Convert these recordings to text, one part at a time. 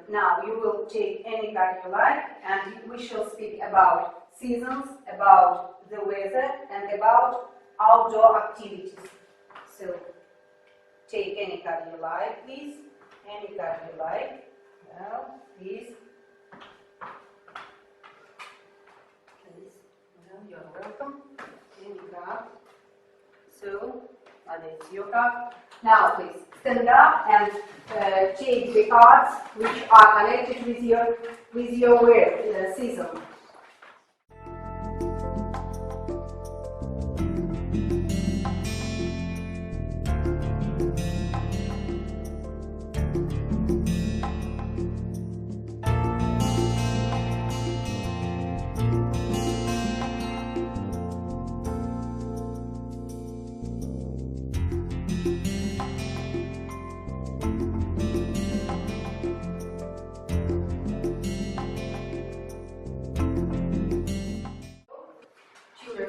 now you will take any card you like, and we shall speak about seasons, about the weather, and about outdoor activities. So, take any card you like, please. Any card you like. Well, please. Please. Well, you're welcome. Any card. So, that's your card. Now, please stand up and take the cards which are connected with your wear season.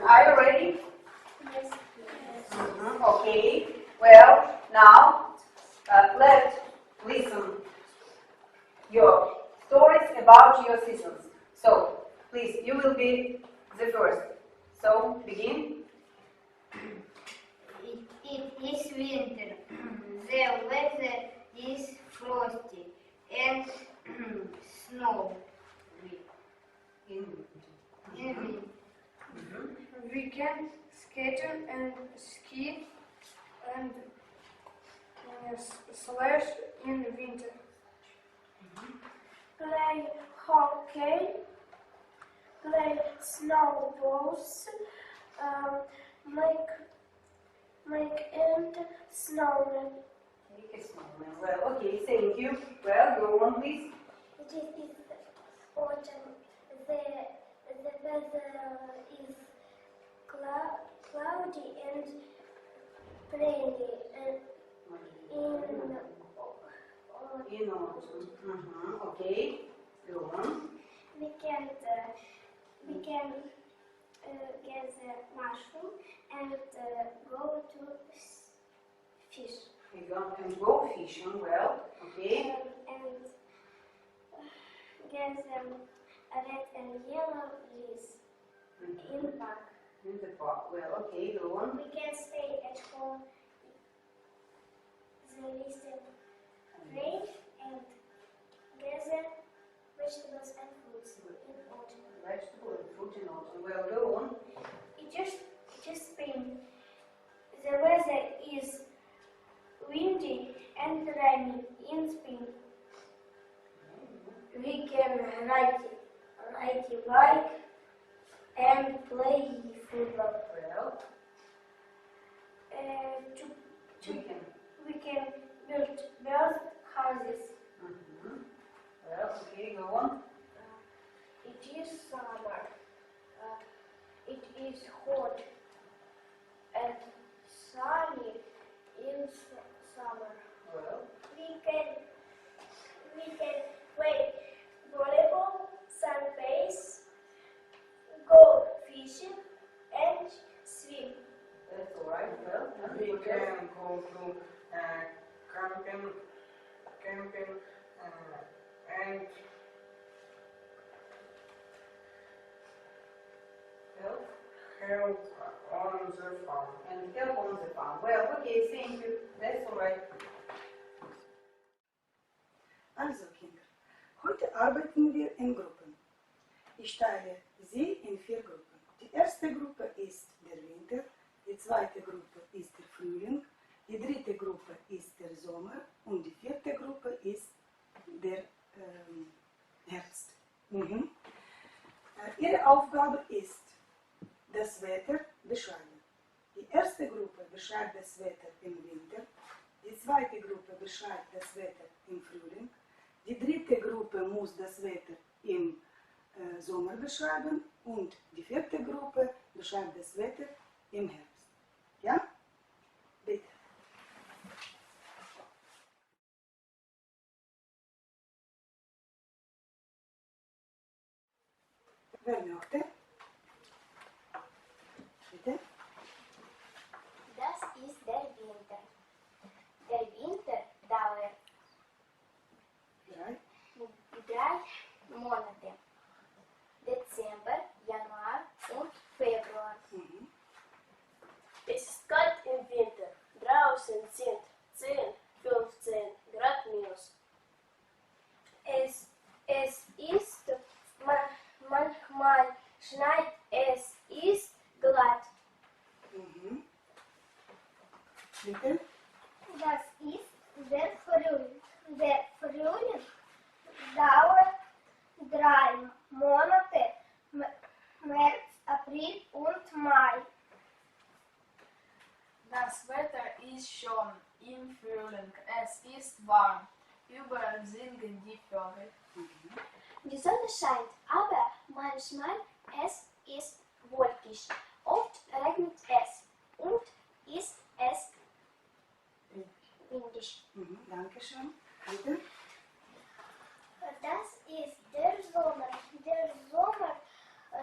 Are you ready? Yes. Okay. Well, now let's listen your stories about your seasons. So, please, you will be the first. So, begin. It is winter. The weather is frosty and snow. In winter. We can skate and ski and slash in winter. Play hockey, play snowballs, make and snowman. Make a snowman. Well, okay, thank you. Well, go on, please. It is autumn. The weather is cloudy and rainy. In autumn. Okay, go on. We can gather mushroom and go to fish. We go fishing. Well, okay. And gather red and yellow leaves in the park. In the park. Well, okay, go on. We can stay at home. Listen, rain and gather vegetables and fruits in autumn. Vegetable and fruit in autumn. Well, go on. It is spring. The weather is windy and rainy in spring. We can ride a bike and play football. Well, We can build bird houses. Well, okay, go on. It is summer. It is hot and sunny in summer. Well, We can play volleyball, sunbathe, go fishing, and swim. that's all right. Well, you can go to camping, and help on the farm. And help on the farm. Well, okay, thank you. That's all right. Also Kinder, heute arbeiten wir in Gruppen. Ich teile Sie in 4 Gruppen. Die erste Gruppe ist der Winter, die zweite Gruppe ist der Frühling, die dritte Gruppe ist der Sommer und die vierte Gruppe ist der Herbst. Ihre Aufgabe ist, das Wetter beschreiben. Die erste Gruppe beschreibt das Wetter im Winter, die zweite Gruppe beschreibt das Wetter im Frühling, die dritte Gruppe muss das Wetter im Sommer beschreiben und die vierte Gruppe beschreibt das Wetter im Herbst. Ja? Bitte. Wer möchte? Bitte? Das ist der Winter. Der Winter dauert Drei. Bitte? Das ist der Frühling. Der Frühling dauert 3 Monate, März, April und Mai. Das Wetter ist schon im Frühling. Es ist warm. Überall singen die Vögel. Die Sonne scheint, aber manchmal es ist wolkig. Oft regnet es und ist es windig. Dankeschön. Bitte? Das ist der Sommer. Der Sommer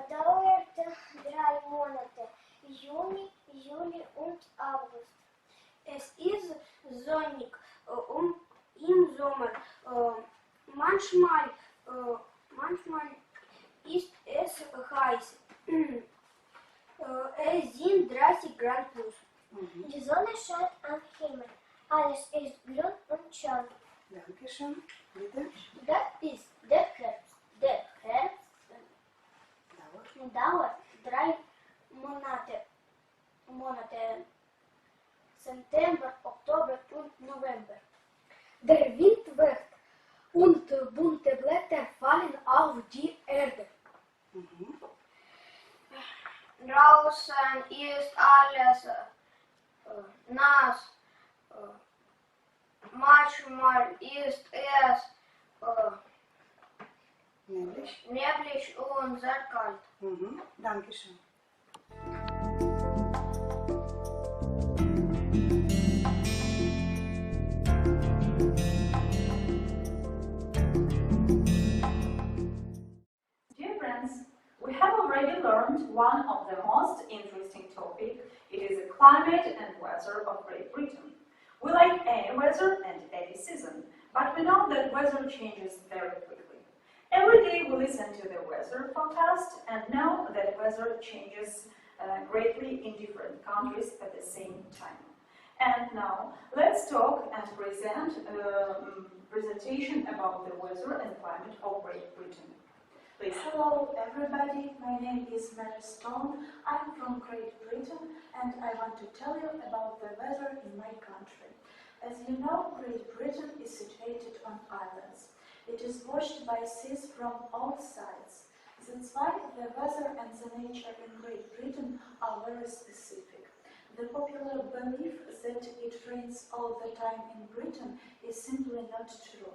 dauert 3 Monate, Juni, Juli und August. Es ist sonnig im Sommer. Manchmal ist es heiß. Es sind 30 Grad plus. Die Sonne scheint am Himmel. Alles ist grün und schön. Dankeschön. Bitte? Das ist der Herbst. Der Herbst dauert 3 Monate. September, Oktober und November. Der Wind weht und bunte Blätter fallen auf die Erde. Draußen ist alles nass. Manchmal ist es neblig und sehr kalt. Dankeschön. Dear friends, we have already learned one of the most interesting topics. It is the climate and weather of Great Britain. We like any weather and any season, but we know that weather changes very quickly. Every day we listen to the weather forecast and know that weather changes greatly in different countries at the same time. And now let's talk and present a presentation about the weather and climate of Great Britain. Please. Hello everybody, my name is Mary Stone. I'm from Great Britain and I want to tell you about the weather in my country. As you know, Great Britain is situated on islands. It is washed by seas from all sides. That's why the weather and the nature in Great Britain are very specific. The popular belief that it rains all the time in Britain is simply not true.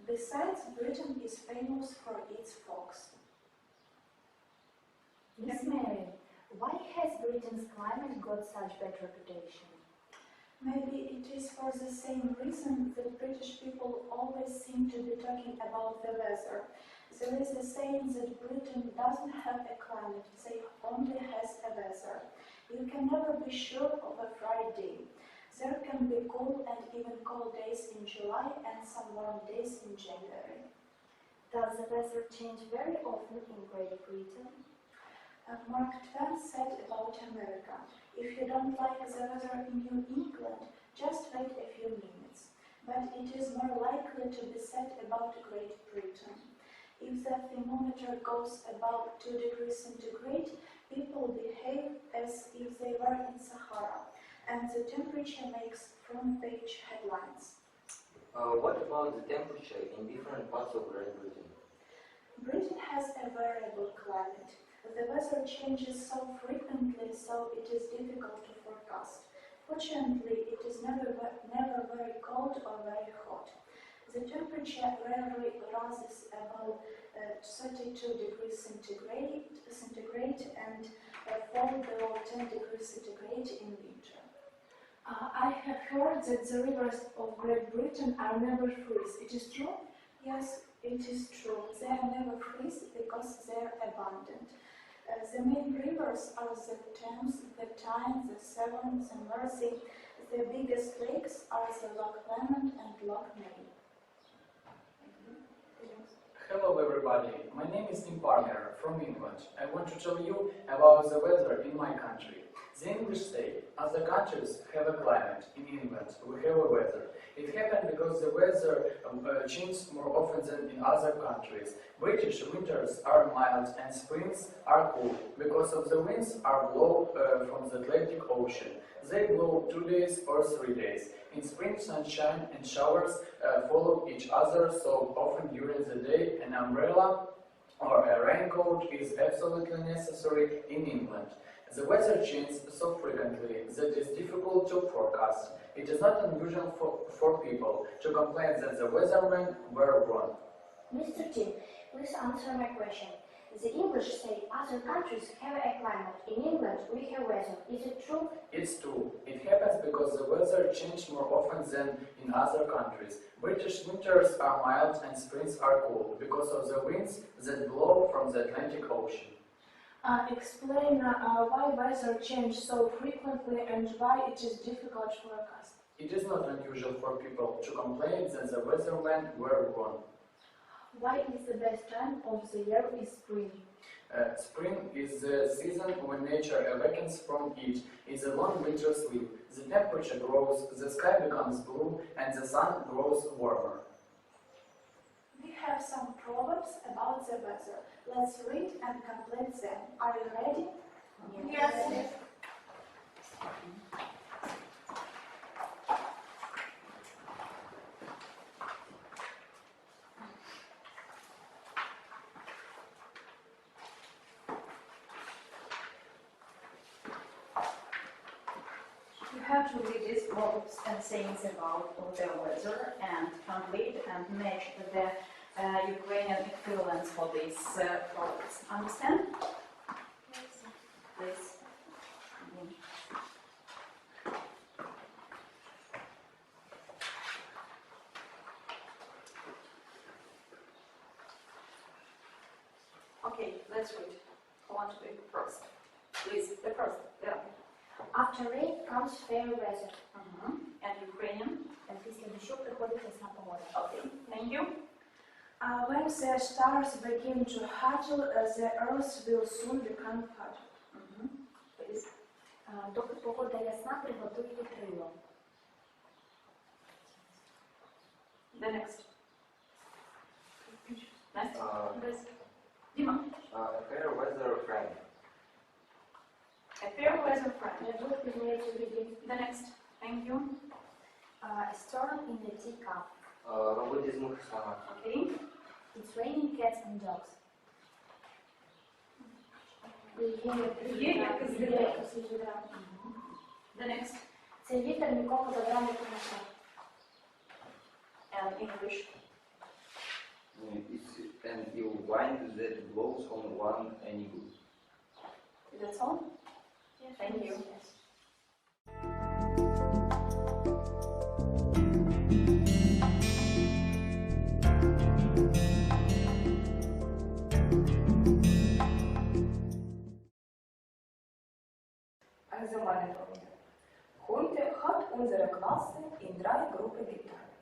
Besides, Britain is famous for its fogs. Miss Mary, why has Britain's climate got such bad reputation? Maybe it is for the same reason that British people always seem to be talking about the weather. There is a saying that Britain doesn't have a climate, they only has a weather. You can never be sure of a Friday. There can be cool and even cold days in July and some warm days in January. Does the weather change very often in Great Britain? Mark Twain said about America, if you don't like the weather in New England, just wait a few minutes. But it is more likely to be said about Great Britain. If the thermometer goes above 2 degrees centigrade, people behave as if they were in Sahara, and the temperature makes front-page headlines. What about the temperature in different parts of Great Britain? Britain has a variable climate. The weather changes so frequently, so it is difficult to forecast. Fortunately, it is never very cold or very hot. The temperature rarely rises above 32 degrees centigrade and falls below 10 degrees centigrade in winter. I have heard that the rivers of Great Britain are never freeze. It is true? Yes, it is true. They are never freeze because they are abundant. The main rivers are the Thames, the Tyne, the Severn, the Mersey. The biggest lakes are the Loch Lomond and Loch Ness. Hello everybody, my name is Tim Parker from England. I want to tell you about the weather in my country. The English say, other countries have a climate. In England, we have a weather. It happened because the weather changes more often than in other countries. British winters are mild and springs are cool because of the winds are blow from the Atlantic Ocean. They blow 2 days or 3 days. In spring, sunshine and showers follow each other, so often during the day an umbrella or a raincoat is absolutely necessary in England. The weather changes so frequently that it is difficult to forecast. It is not unusual for people to complain that the weathermen were wrong. Mr. Tim, please answer my question. The English say other countries have a climate. In England, we have weather. Is it true? It's true. It happens because the weather changes more often than in other countries. British winters are mild and springs are cool because of the winds that blow from the Atlantic Ocean. Explain why weather changes so frequently and why it is difficult to forecast. It is not unusual for people to complain that the weathermen were wrong. Why is the best time of the year is spring? Spring is the season when nature awakens from it. It's a long winter sleep. The temperature grows, the sky becomes blue, and the sun grows warmer. We have some proverbs about the weather. Let's read and complete them. Are you ready? Yes. You have to read these proverbs and sayings about the weather and complete and match the Ukrainian equivalents for these proverbs. Understand? Please. Okay, let's read. Who wants to be first? Please, the first. Yeah. After rain comes fair weather. And Ukrainian. Після дощу приходить ясна погода. Okay, thank you. When the stars begin to huddle, the earth will soon become hotter. Please. Доки погода ясна, приготуй вітрило. The next. Next. Dima. A fair weather friend. A fair weather friend. Дух пізнається в ріді. The next. Thank you. A storm in the teacup. Роботи з мух слона. Okay. It's raining cats and dogs. The next. Цей вітер нікому добра не принесе. And English. It's an ill wind that blows on one any good. That's all? Thank you. Allgemeine Folge. Heute hat unsere Klasse in 3 Gruppen geteilt.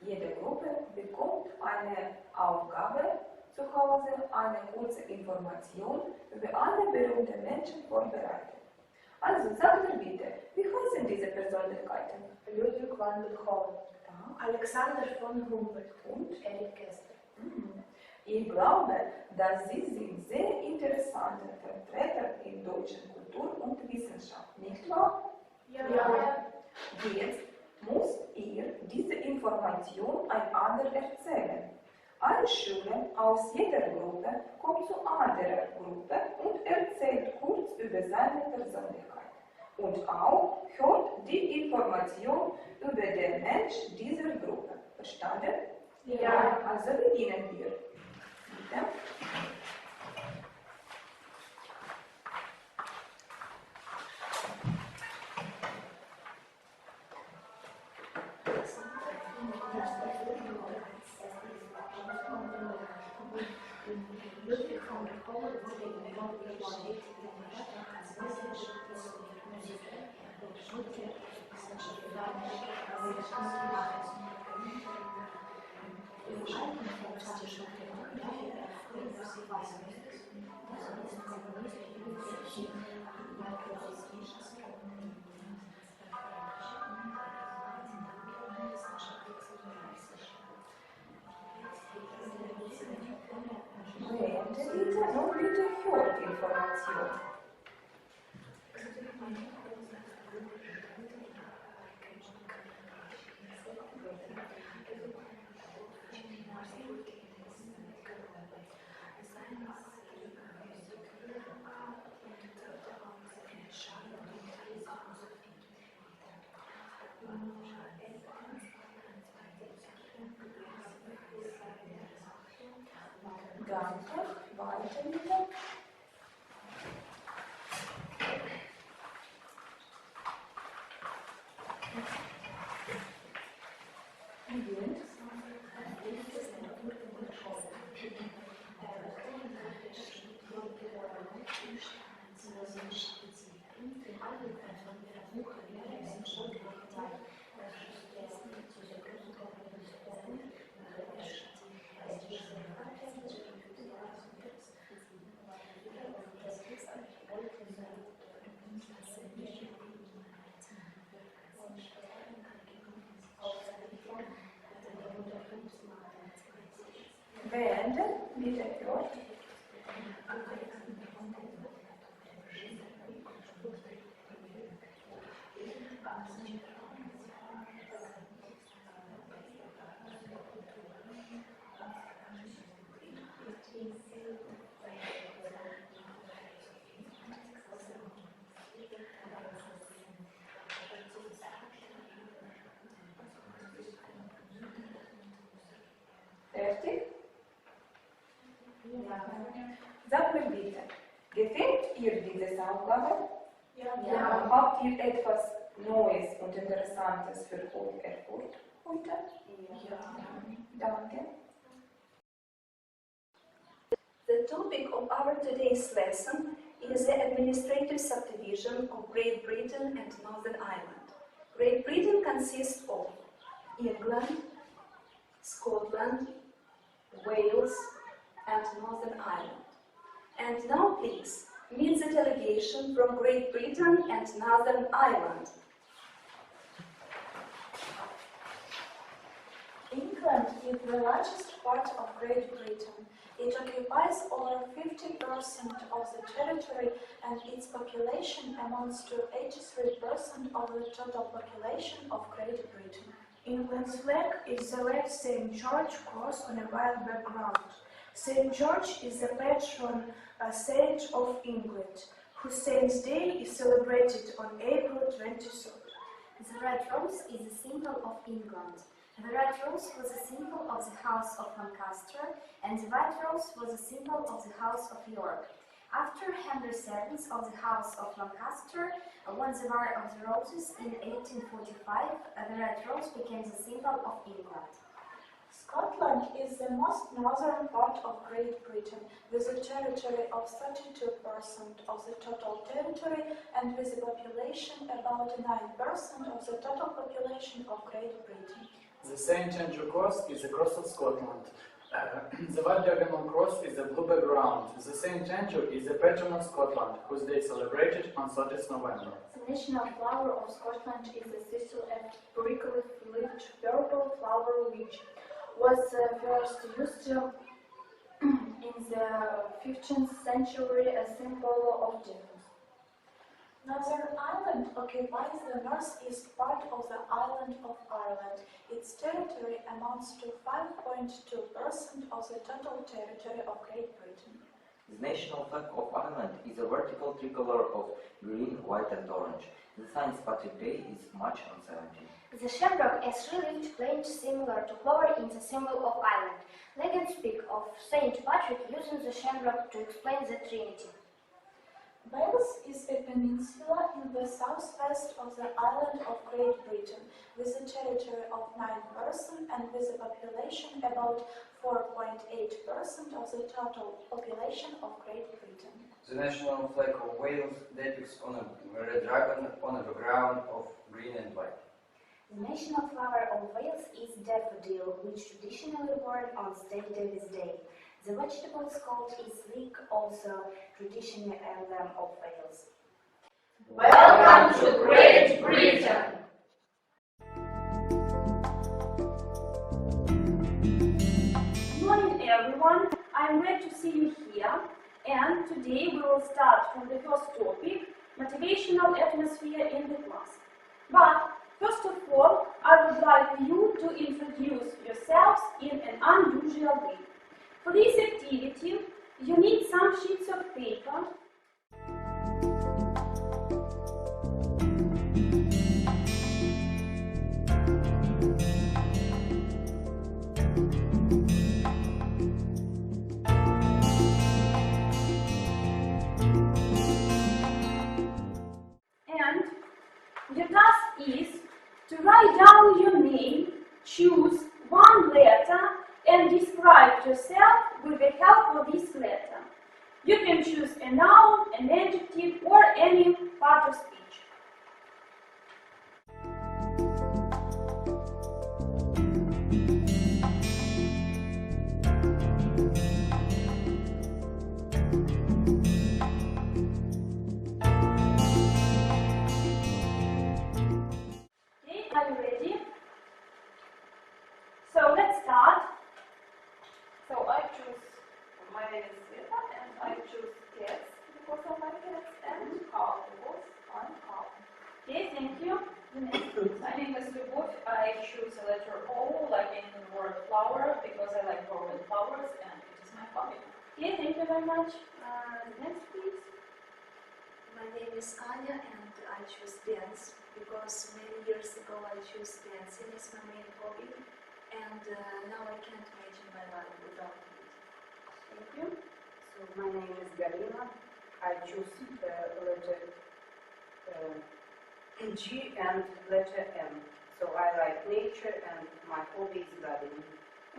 Jede Gruppe bekommt eine Aufgabe zu Hause, eine kurze Information über alle berühmten Menschen vorbereitet. Also sagt mir bitte, wie heißen diese Persönlichkeiten? Ludwig van Beethoven, Alexander von Humboldt und Erich Kästner. Ich glaube, dass sie sind sehr interessante Vertreter in deutschen Kultur und Wissenschaft, nicht wahr? Ja. Jetzt muss ihr diese Information einander erzählen. Ein Schüler aus jeder Gruppe kommt zu anderer Gruppe und erzählt kurz über seine Persönlichkeit. Und auch hört die Information über den Mensch dieser Gruppe. Verstanden? Ja. Also beginnen wir. Bitte. Ludwig van Beethoven betekent Musik. Beende nun bitte Hörtinformation. Danke, weiter bitte. Beende, bitte hört. Fertig? Sagt mir bitte, gefällt ihr diese Aufgabe? Ja. Habt ihr etwas Neues und Interessantes für euch erfurt heute? Ja. Danke. The topic of our today's lesson is the administrative subdivision of Great Britain and Northern Ireland. Great Britain consists of England, Scotland, Wales, and Northern Ireland. And now please, meet the delegation from Great Britain and Northern Ireland. England is the largest part of Great Britain. It occupies over 50% of the territory and its population amounts to 83% of the total population of Great Britain. England's flag is the red St. George cross on a white background. St. George is the patron saint of England, whose saint's day is celebrated on April 23rd. The red rose is a symbol of England. The red rose was a symbol of the House of Lancaster, and the white rose was a symbol of the House of York. After Henry VII of the House of Lancaster won the War of the Roses in 1845, the red rose became the symbol of England. Scotland is the most northern part of Great Britain, with a territory of 32% of the total territory and with a population about 9% of the total population of Great Britain. The St. Andrew Cross is the cross of Scotland. The white diagonal cross is a blue background. The St. Andrew is the patron of Scotland, whose day is celebrated on 30th November. The national flower of Scotland is the thistle and pericled-leaved purple flower, which was first used in the 15th century as a symbol of defense. Northern Ireland occupies the northeast part of the island of Ireland. Its territory amounts to 5.2% of the total territory of Great Britain. The national flag of Ireland is a vertical tricolor of green, white and orange. The St. Patrick's Day is March 17. The shamrock is relieved plant similar to clover in the symbol of Ireland. Legends speak of Saint Patrick using the shamrock to explain the Trinity. Wales is a peninsula in the southwest of the island of Great Britain, with a territory of 9% and with a population about 4.8% of the total population of Great Britain. The national flag of Wales depicts on a red dragon on a background of green and white. The national flower of Wales is daffodil, which traditionally worn on St. David's Day. The vegetables called is leek, also traditional emblem of Wales. Welcome to Great Britain! Good morning everyone, I'm glad to see you here, and today we will start from the first topic, motivational atmosphere in the class. But first of all, I would like you to introduce yourselves in an unusual way. For this activity, you need some sheets of paper. And your task is to write down your name, choose one letter, and describe yourself with the help of this letter. You can choose a noun, an adjective, or any part of speech. Okay, are you ready? So let's start. So I choose, my name is Sveta, and I choose cats because I like cats, and cow because I'm cow. Okay, thank you. The next. My name is Любовь. I choose a letter O, like in the word flower, because I like growing flowers, and it is my hobby. Okay, thank you very much. Next, please. My name is Anya and I choose dance because many years ago I chose dancing as my main hobby, and now I can't imagine my life without it. Thank you. So my name is Galina. I choose the letter G and letter M. So I like nature and my hobby is gardening.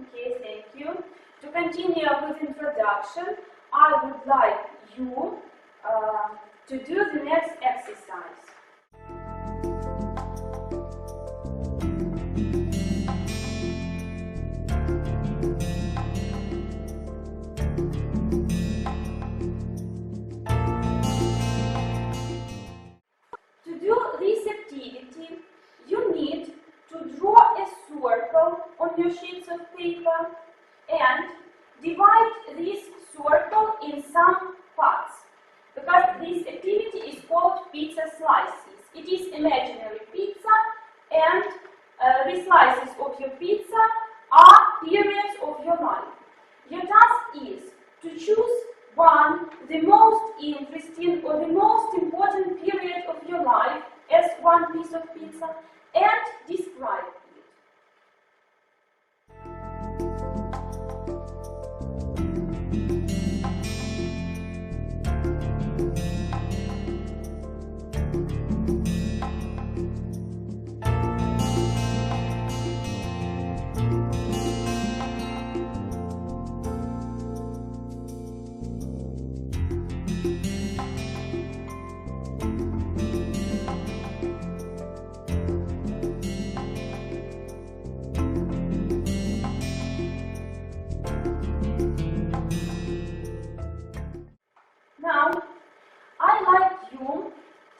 Okay, thank you. To continue with introduction, I would like you to do the next exercise. To do this activity, you need to draw a circle on your sheets of paper and divide this circle in some parts, because this activity is called pizza slices. It is imaginary pizza, and the slices of your pizza are periods of your life. Your task is to choose one, the most interesting or the most important period of your life as one piece of pizza, and describe it. Now, I like you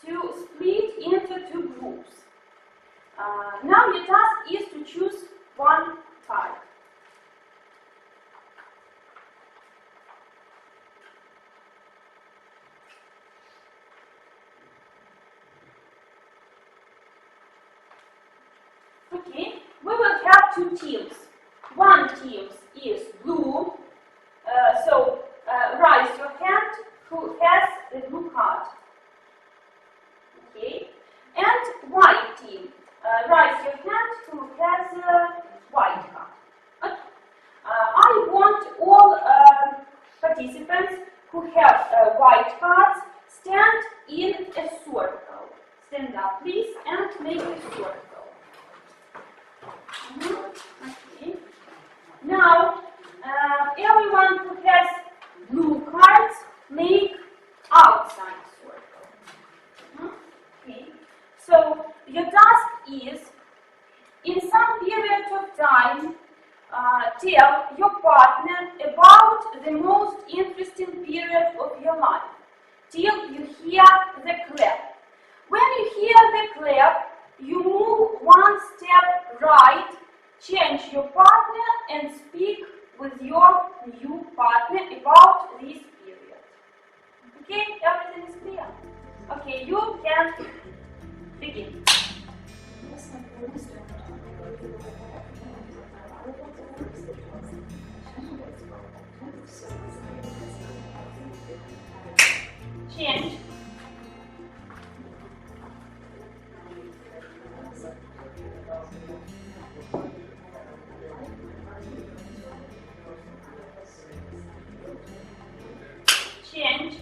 to split into two groups. Now your task is to choose one type. Okay, we will have two teams. One team is blue, so raise your hand who has the blue card. Okay, and white team, raise your hand who has a white card. Okay. I want all participants who have white cards stand in a circle. Stand up, please, and make a circle. Okay. Now, everyone who has blue cards, make outside circle. Okay. So, your task is, in some period of time, tell your partner about the most interesting period of your life till you hear the clap. When you hear the clap, you move one step right, change your partner and speak with your new partner about this period. Okay, everything is clear? Okay, you can begin. Change. Change.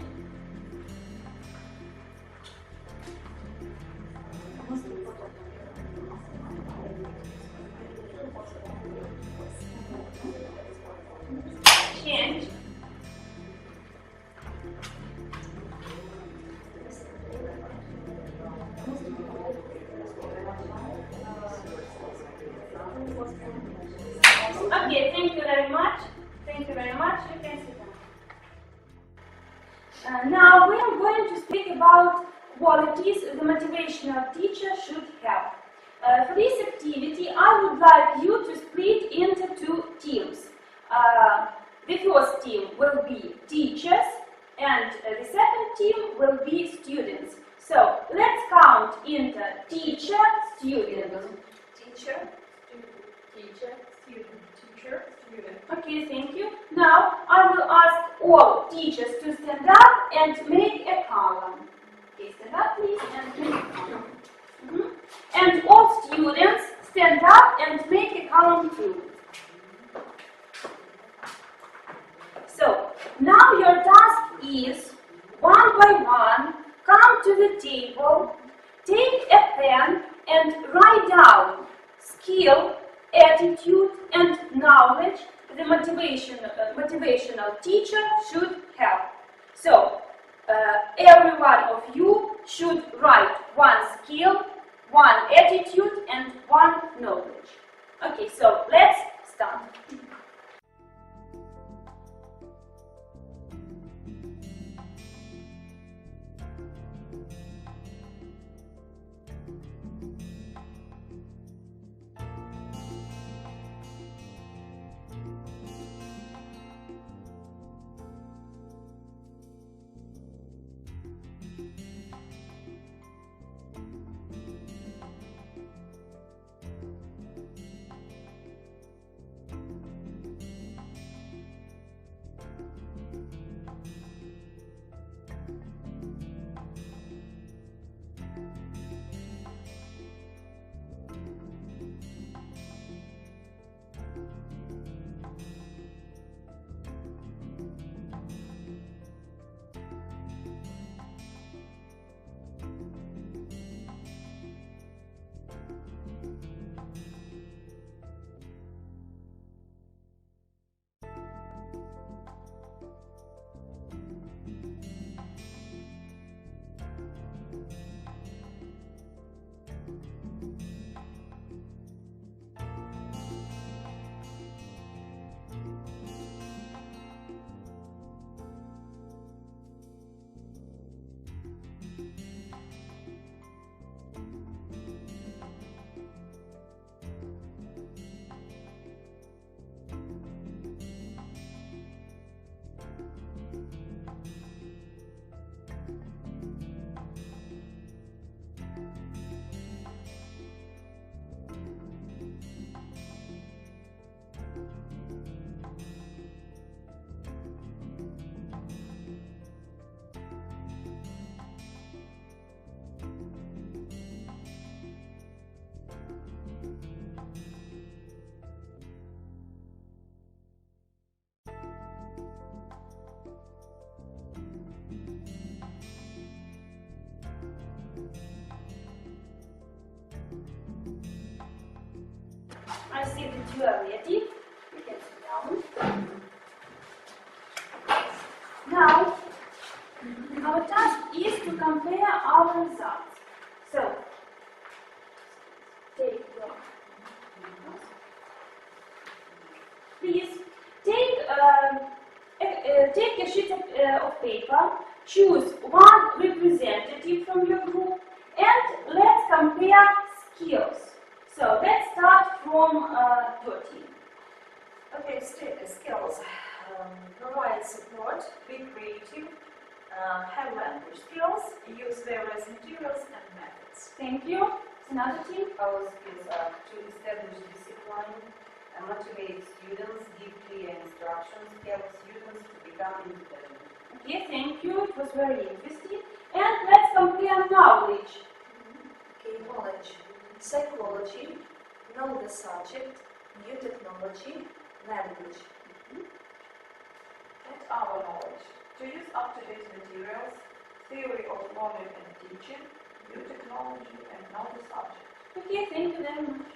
Change. Okay, thank you very much. Thank you very much. You can sit down. Now we are going to speak about qualities the motivational teacher should have. For this activity, I would like you to split into two teams. The first team will be teachers, and the second team will be students. So let's count into teacher, student. Teacher, student, teacher, student, teacher, student. Okay, thank you. Now I will ask all teachers to stand up and make a column. Okay, stand up please and make a column. And all students stand up and make a column too. So now your task is, one by one, come to the table, take a pen and write down skill, attitude and knowledge the motivational teacher should have. So every one of you should write one skill, one attitude and one knowledge. Okay, so let's start. I see that you are ready. You can sit down. Now, our task is to compare our results. So, take your please take choose one representative from your group and let's compare skills. So let's start from Dottie. Okay, skills. Provide support, be creative, have language skills, use various materials and methods. Thank you. Another team? Our skills are to establish discipline, motivate students, give clear instructions, help students to become independent. Okay, thank you. It was very interesting. And let's compare knowledge. Okay, knowledge. Psychology, know the subject, new technology, language. And our knowledge. To use up-to-date materials, theory of learning and teaching, new technology and know the subject. Okay, thank you very much.